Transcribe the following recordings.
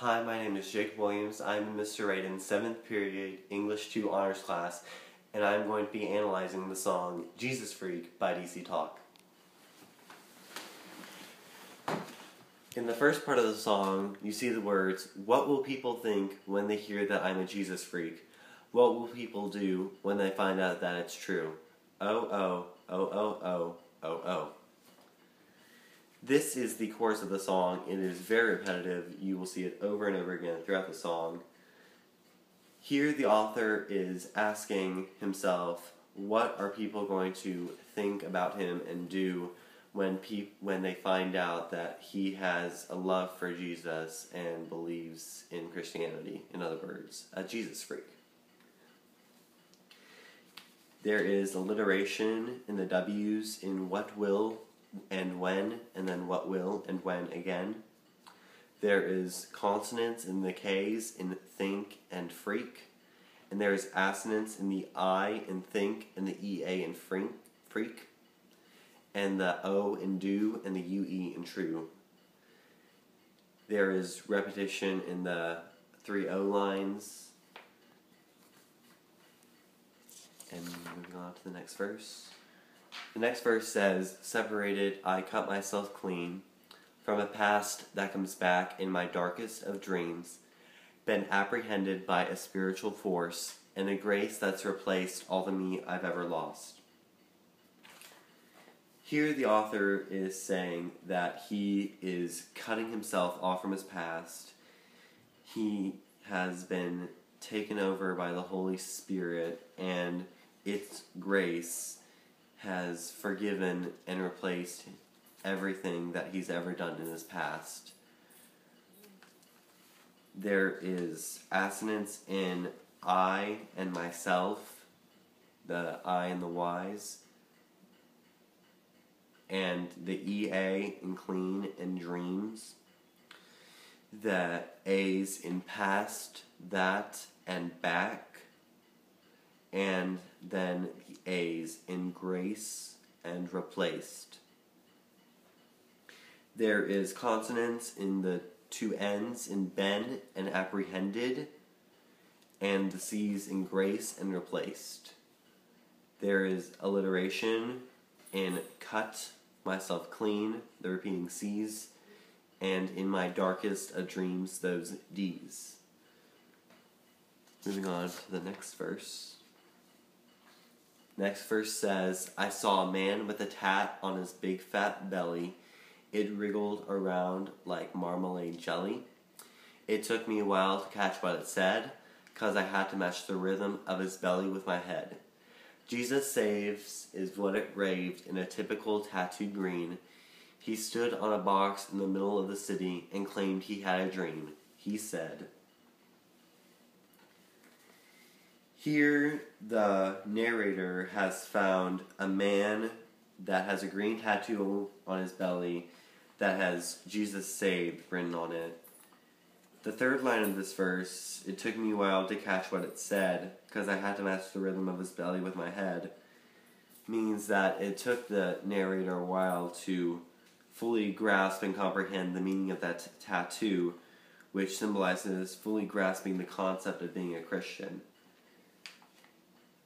Hi, my name is Jacob Williams. I'm in Mr. Radin's 7th period English 2 honors class, and I'm going to be analyzing the song Jesus Freak by DC Talk. In the first part of the song, you see the words, "What will people think when they hear that I'm a Jesus freak? What will people do when they find out that it's true? Oh, oh, oh, oh, oh, oh, oh." This is the chorus of the song. It is very repetitive. You will see it over and over again throughout the song. Here the author is asking himself, what are people going to think about him and do when they find out that he has a love for Jesus and believes in Christianity? In other words, a Jesus freak. There is alliteration in the W's in what will and when, and then what will and when again. There is consonants in the K's in think and freak, and there is assonance in the I in think and the EA in freak, and the O in do and the UE in true. There is repetition in the 3 O lines. And moving on to the next verse. The next verse says, "Separated, I cut myself clean from a past that comes back in my darkest of dreams, been apprehended by a spiritual force and a grace that's replaced all the me I've ever lost." Here the author is saying that he is cutting himself off from his past. He has been taken over by the Holy Spirit, and its grace has forgiven and replaced everything that he's ever done in his past. There is assonance in I and myself, the I and the Y's, and the EA in clean and dreams, the A's in past, that, and back, and then the A's in grace and replaced. There is consonants in the 2 N's in been and apprehended, and the C's in grace and replaced. There is alliteration in cut myself clean, the repeating C's, and in my darkest of dreams, those D's. Moving on to the next verse. Next verse says, "I saw a man with a tat on his big fat belly. It wriggled around like marmalade jelly. It took me a while to catch what it said, 'cause I had to match the rhythm of his belly with my head. Jesus saves is what it raved in a typical tattooed green. He stood on a box in the middle of the city and claimed he had a dream. He said." Here, the narrator has found a man that has a green tattoo on his belly that has "Jesus saved" written on it. The third line of this verse, "It took me a while to catch what it said, 'cause I had to match the rhythm of his belly with my head," means that it took the narrator a while to fully grasp and comprehend the meaning of that tattoo, which symbolizes fully grasping the concept of being a Christian.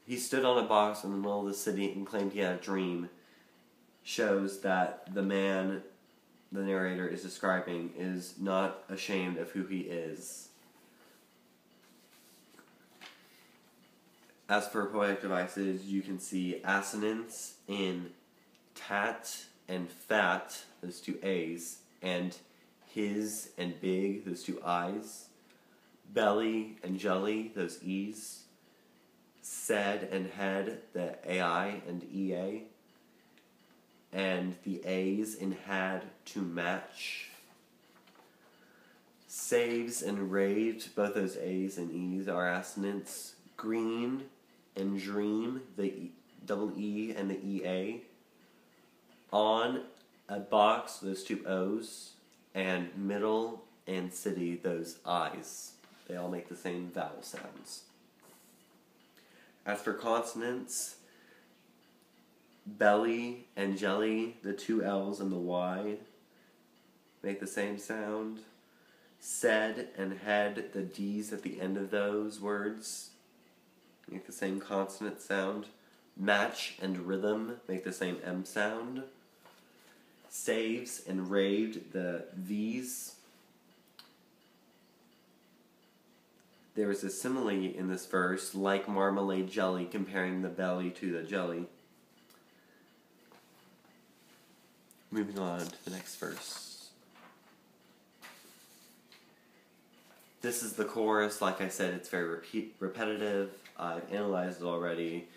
He stood on a box in the middle of the city and claimed he had a dream, shows that the man the narrator is describing is not ashamed of who he is. As for poetic devices, you can see assonance in tat and fat, those 2 A's, and his and big, those 2 I's, belly and jelly, those E's, said and head, the AI and EA, and the A's in had to match. Saves and raved, both those A's and E's are assonants. Green and dream, the double E and the EA. On a box, those 2 O's, and middle and city, those I's. They all make the same vowel sounds. As for consonants, belly and jelly, the 2 L's and the Y make the same sound. Said and head, the D's at the end of those words make the same consonant sound. Match and rhythm make the same M sound. Saves and raved, the V's. There is a simile in this verse, like marmalade jelly, comparing the belly to the jelly. Moving on to the next verse. This is the chorus. Like I said, it's very repetitive. I've analyzed it already.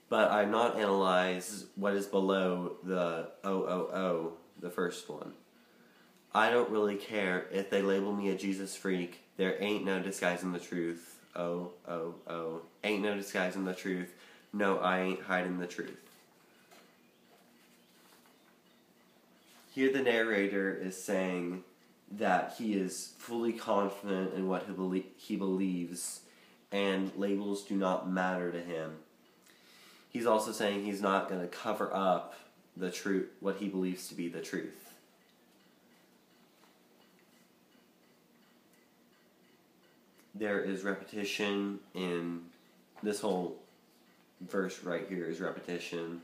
But I've not analyzed what is below the O, the first one. I don't really care if they label me a Jesus freak. There ain't no disguising the truth. Oh. Ain't no disguising the truth. No, I ain't hiding the truth. Here the narrator is saying that he is fully confident in what he believes, and labels do not matter to him. He's also saying he's not going to cover up the truth, what he believes to be the truth. There is repetition in this whole verse right here is repetition.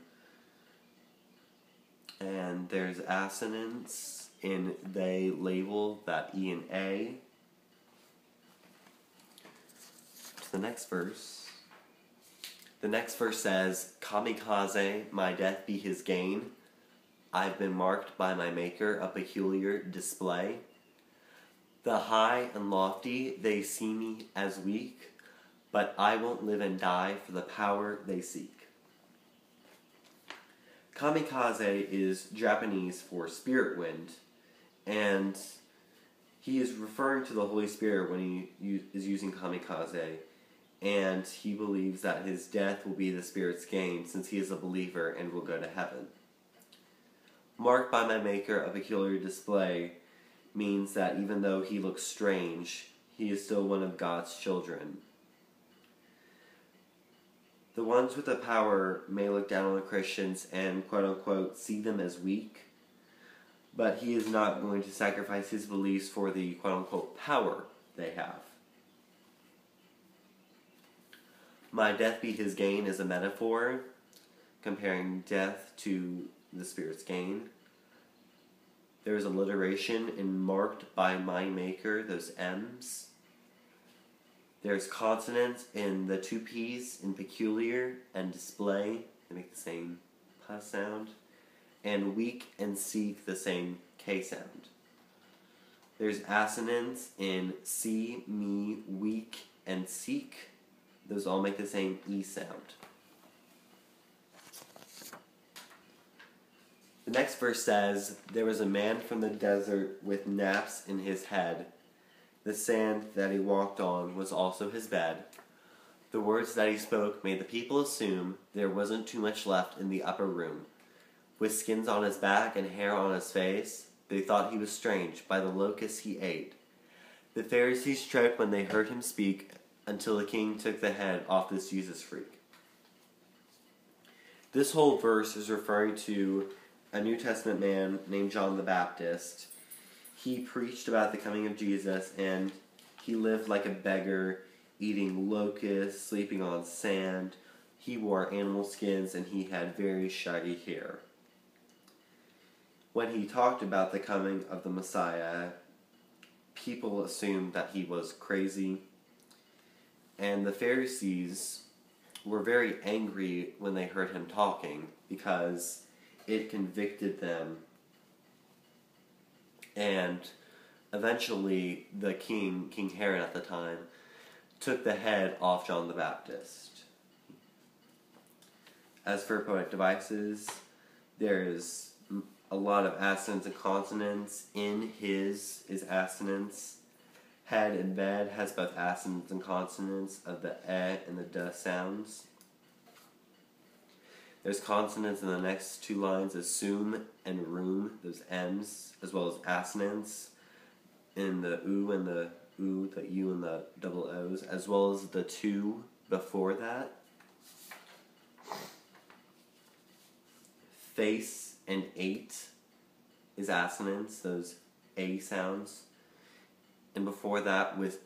And there's assonance in they label, that E and A. To the next verse. The next verse says, Kamikaze, my death be his gain. I've been marked by my maker, a peculiar display. The high and lofty, they see me as weak, but I won't live and die for the power they seek. Kamikaze is Japanese for spirit wind, and he is referring to the Holy Spirit when he is using kamikaze, and he believes that his death will be the Spirit's gain since he is a believer and will go to heaven. Marked by my maker, a peculiar display, means that even though he looks strange, he is still one of God's children. The ones with the power may look down on the Christians and quote-unquote see them as weak, but he is not going to sacrifice his beliefs for the quote-unquote power they have. My death be his gain is a metaphor, comparing death to the Spirit's gain. There is alliteration in marked by my maker, those M's. There's consonants in the two P's in peculiar and display. They make the same P sound. And weak and seek, the same K sound. There's assonance in see, me, weak, and seek. Those all make the same E sound. The next verse says, there was a man from the desert with naps in his head. The sand that he walked on was also his bed. The words that he spoke made the people assume there wasn't too much left in the upper room. With skins on his back and hair on his face, they thought he was strange by the locusts he ate. The Pharisees choked when they heard him speak until the king took the head off this Jesus freak. This whole verse is referring to a New Testament man named John the Baptist. He preached about the coming of Jesus, and he lived like a beggar, eating locusts, sleeping on sand. He wore animal skins, and he had very shaggy hair. When he talked about the coming of the Messiah, people assumed that he was crazy, and the Pharisees were very angry when they heard him talking because it convicted them. And eventually the King Herod at the time, took the head off John the Baptist. As for poetic devices, there's a lot of assonance and consonants. In his is assonance. Head and bed has both assonance and consonants of the e and the d sounds. There's consonants in the next two lines, assume and room, those M's, as well as assonance in the oo and the oo, the u and the double O's, as well as the two before that. Face and eight is assonance, those A sounds. and before that with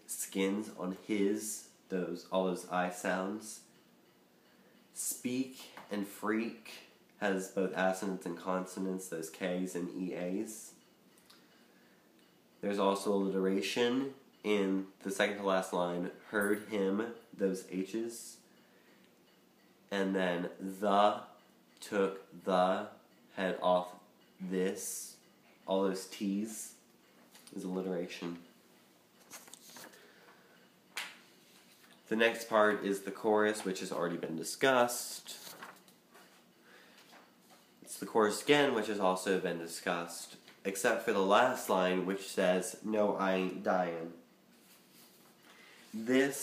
skins on his, all those I sounds. Speak and freak has both assonants and consonants, those K's and EA's. There's also alliteration in the second to last line, heard him, those H's. And then the, took the, head off this, all those T's is alliteration. The next part is the chorus, which has already been discussed. It's the chorus again, which has also been discussed, except for the last line, which says, "No, I ain't dying." The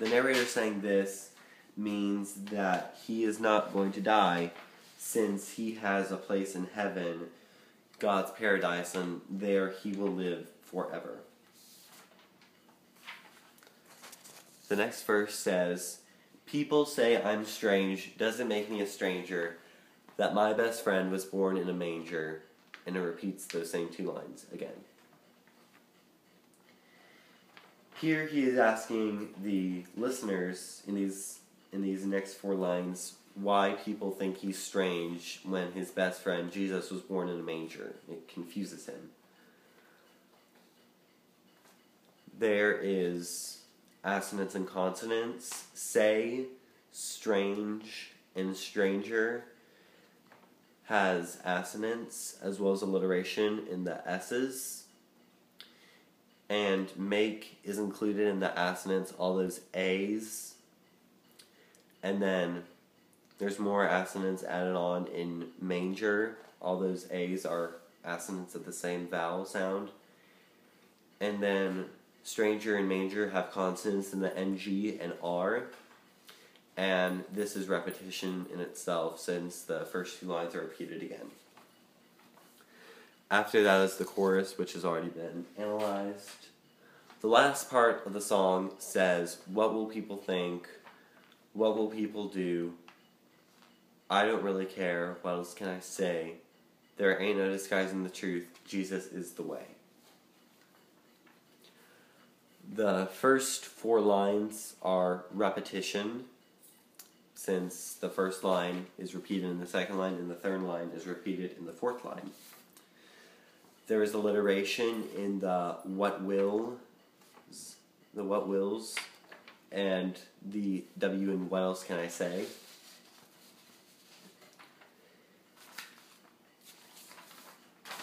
narrator saying this means that he is not going to die, since he has a place in heaven, God's paradise, and there he will live forever. The next verse says, "People say I'm strange, doesn't make me a stranger, that my best friend was born in a manger," and it repeats those same two lines again. Here he is asking the listeners in these next four lines why people think he's strange when his best friend Jesus was born in a manger. It confuses him. There is assonants and consonants. Say, strange, and stranger has assonants as well as alliteration in the S's. And make is included in the assonants, all those A's. And then there's more assonants added on in manger. All those A's are assonants of the same vowel sound. And then stranger and manger have consonants in the NG and R. And this is repetition in itself, since the first two lines are repeated again. After that is the chorus, which has already been analyzed. The last part of the song says, "What will people think? What will people do? I don't really care. What else can I say? There ain't no disguising the truth. Jesus is the way." The first four lines are repetition, since the first line is repeated in the second line and the third line is repeated in the fourth line. There is alliteration in the what wills, and the W in what else can I say.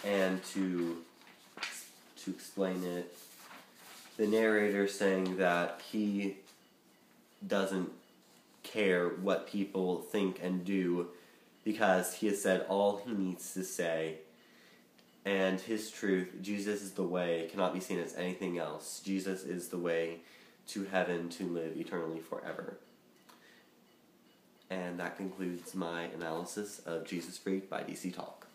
And to explain it, the narrator saying that he doesn't care what people think and do because he has said all he needs to say, and his truth, Jesus is the way, cannot be seen as anything else. Jesus is the way to heaven to live eternally forever. And that concludes my analysis of Jesus Freak by DC Talk.